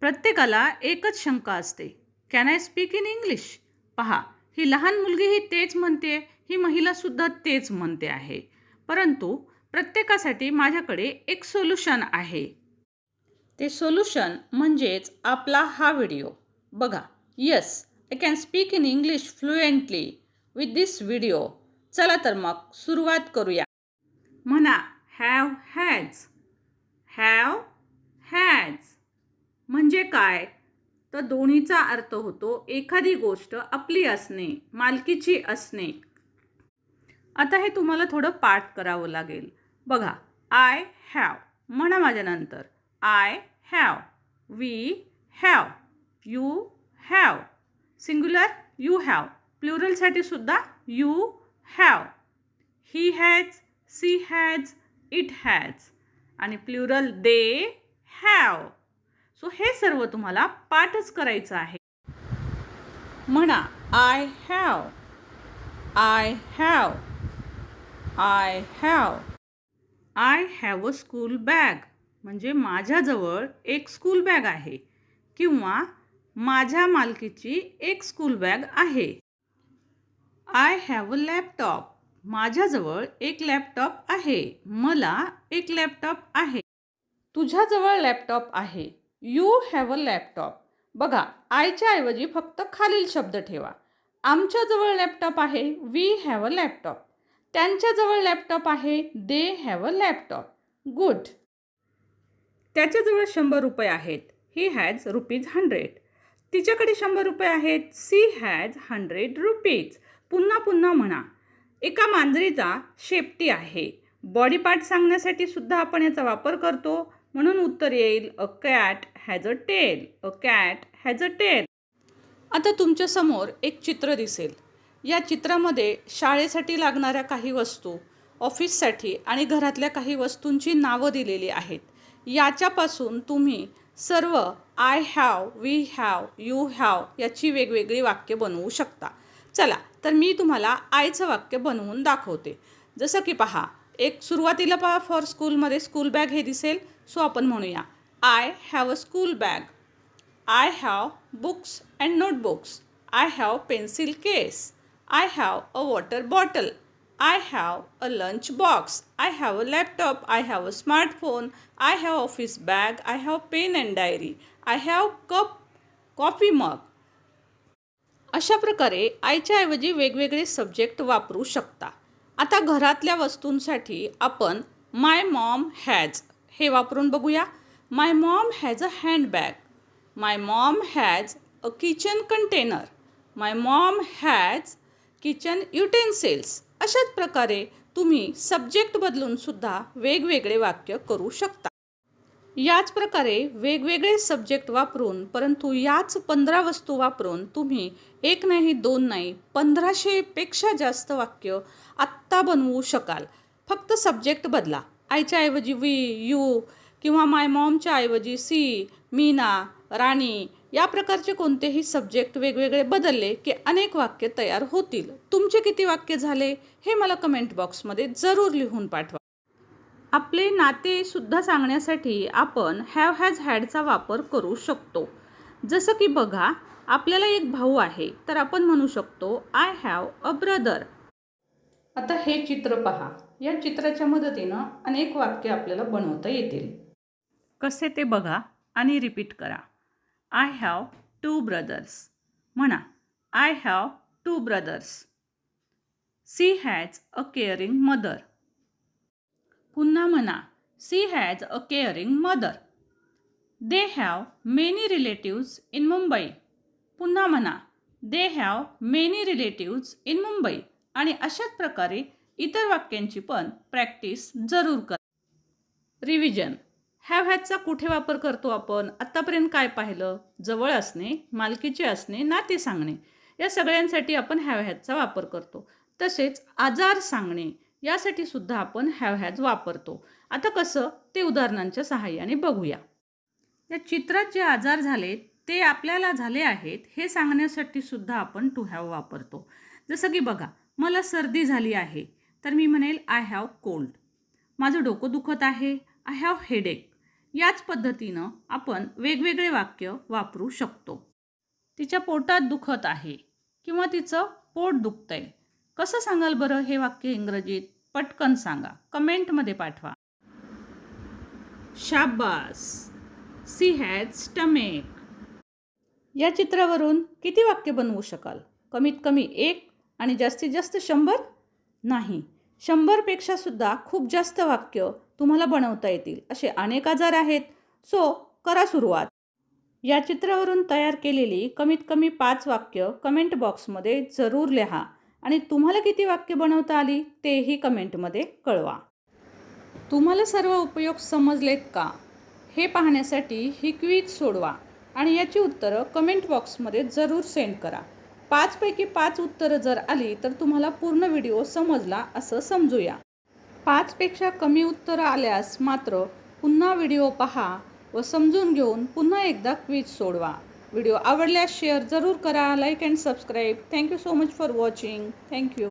प्रत्येकाला एकच शंका असते, can I speak in English? पहा, ही लहान मुलगीही तेच म्हणते, ही महिलासुद्धा तेच म्हणते आहे. परंतु प्रत्येकासाठी माझ्याकडे एक सोल्युशन आहे. ते सोल्युशन म्हणजेच आपला हा व्हिडिओ. बघा, yes, I can speak in English fluently with this video. चला तर मग सुरुवात करूया. म्हणा, हॅव हॅज. हॅव हॅज म्हणजे काय? तर दोन्हीचा अर्थ होतो एखादी गोष्ट आपली असणे, मालकीची असणे. आता हे तुम्हाला थोडं पाठ करावं लागेल. बघा, आय हॅव म्हणा माझ्यानंतर. I have, we have, you have, singular you have, प्लुरलसाठी सुद्धा you have, he has, she has, it has आणि प्लुरल दे हॅव. सो हे सर्व तुम्हाला पाठच करायचं आहे. म्हणा, I have, I have, I have. I have a school bag म्हणजे माझ्याजवळ एक स्कूल बॅग आहे किंवा माझ्या मालकीची एक स्कूल बॅग आहे. आय हॅव अ लॅपटॉप माझ्याजवळ एक लॅपटॉप आहे, मला एक लॅपटॉप आहे. तुझ्याजवळ लॅपटॉप आहे, यू हॅव अ लॅपटॉप. बघा, आयच्या ऐवजी फक्त खालील शब्द ठेवा. आमच्याजवळ लॅपटॉप आहे, वी हॅव अ लॅपटॉप. त्यांच्याजवळ लॅपटॉप आहे, they have a laptop. Good. त्याच्याजवळ 100 रुपये आहेत, ही हॅज ₹100. तिच्याकडे 100 रुपये आहेत, सी हॅज 100 रुपीज. पुन्हा पुन्हा म्हणा. एका मांजरीचा शेपटी आहे. बॉडी पार्ट सांगण्यासाठी सुद्धा आपण याचा वापर करतो, म्हणून उत्तर येईल a cat has a tail. A cat has a tail. आता तुमच्यासमोर एक चित्र दिसेल. या चित्रामध्ये शाळेसाठी लागणाऱ्या काही वस्तू, ऑफिससाठी आणि घरातल्या काही वस्तूंची नावं दिलेली आहेत. याच्यापासून तुम्ही सर्व I have, we have, you have याची वेगवेगळी वाक्य बनवू शकता. चला तर मी तुम्हाला आयचं वाक्य बनवून दाखवते. जसं की पहा, एक सुरुवातीला पहा फॉर स्कूलमध्ये स्कूल बॅग हे दिसेल. सो आपण म्हणूया, I have a school bag. I have books and notebooks. I have pencil case. I have a water bottle. I have a lunch box. I have a laptop. I have a smartphone. I have office bag. I have pen and diary. I have cup, coffee mug. अशा प्रकारे आयच्या ऐवजी वेगवेगळे subject वापरू शकता. आता घरातल्या वस्तूंसाठी आपण माय मॉम हॅज हे वापरून बघूया. My mom has a handbag. My mom has a kitchen container. My mom has kitchen utensils. अशाच प्रकारे तुम्ही सब्जेक्ट बदलून सुद्धा वेगवेगळे वाक्य करू शकता. याच प्रकारे वेगवेगळे सब्जेक्ट वापरून, परंतु याच 15 वस्तू वापरून तुम्ही एक नाही, दोन नाही, 1500 पेक्षा जास्त वाक्य आत्ता बनवू शकाल. फक्त सब्जेक्ट बदला. आयच्या ऐवजी वी, यू किंवा माय मॉमच्या ऐवजी सी, मीना, राणी या प्रकारचे कोणतेही सब्जेक्ट वेगवेगळे बदलले की अनेक वाक्य तयार होतील. तुमचे किती वाक्य झाले हे मला कमेंट बॉक्समध्ये जरूर लिहून पाठवा. आपले नाते सुद्धा सांगण्यासाठी आपण हॅव हॅज हॅडचा वापर करू शकतो. जसं की बघा, आपल्याला एक भाऊ आहे तर आपण म्हणू शकतो आय हॅव अ ब्रदर. आता हे चित्र पहा. या चित्राच्या मदतीनं अनेक वाक्य आपल्याला बनवता येतील. कसे ते बघा आणि रिपीट करा. I have 2 brothers. म्हणा, I have 2 brothers. She has a caring mother. पुन्हा म्हणा, she has a caring mother. They have many relatives in Mumbai. पुन्हा म्हणा, they have many relatives in Mumbai. आणि अशाच प्रकारे इतर वाक्यांची पण प्रॅक्टिस जरूर करा. रिव्हिजन. हॅव हॅजचा कुठे वापर करतो आपण? आत्तापर्यंत काय पाहिलं? जवळ असणे, मालकीचे असणे, नाते सांगणे या सगळ्यांसाठी आपण हॅव हॅजचा वापर करतो. तसेच आजार सांगणे यासाठी सुद्धा आपण हॅव हॅज वापरतो. आता कसं ते उदाहरणांच्या सहाय्याने बघूया. या चित्रात जे आजार झाले ते आपल्याला झाले आहेत हे सांगण्यासाठी सुद्धा आपण टू हॅव वापरतो. जसं की बघा, मला सर्दी झाली आहे तर मी म्हणेल आय हॅव कोल्ड. माझं डोकं दुखत आहे, आय हॅव हेडेक. याच पद्धतीनं आपण वेगवेगळे वाक्य वापरू शकतो. तिच्या पोटात दुखत आहे किंवा तिचं पोट दुखतंय. कसं सांगाल बरं हे वाक्य इंग्रजीत? पटकन सांगा, कमेंटमध्ये पाठवा. शाबास, सी हॅज स्टमेक. या चित्रावरून किती वाक्य बनवू शकाल? कमीत कमी 1 आणि जास्तीत जास्त 100? नाही, 100पेक्षा सुद्धा खूप जास्त वाक्य तुम्हाला बनवता येतील. असे अनेक आजार आहेत. सो करा सुरुवात. या चित्रावरून तयार केलेली कमीत कमी 5 वाक्य कमेंट बॉक्समध्ये जरूर लिहा आणि तुम्हाला किती वाक्य बनवता आली तेही कमेंटमध्ये कळवा. तुम्हाला सर्व उपयोग समजलेत का हे पाहण्यासाठी ही क्विज सोडवा आणि याची उत्तरं कमेंट बॉक्समध्ये जरूर सेंड करा. 5 पैकी 5 उत्तरं जर आली तर तुम्हाला पूर्ण व्हिडिओ समजला असं समजूया. 5 पेक्षा कमी उत्तरं आल्यास मात्र पुन्हा व्हिडिओ पहा व समजून घेऊन पुन्हा एकदा क्विज सोडवा. व्हिडिओ आवडल्यास शेअर जरूर करा. Like and subscribe. Thank you so much for watching. Thank you.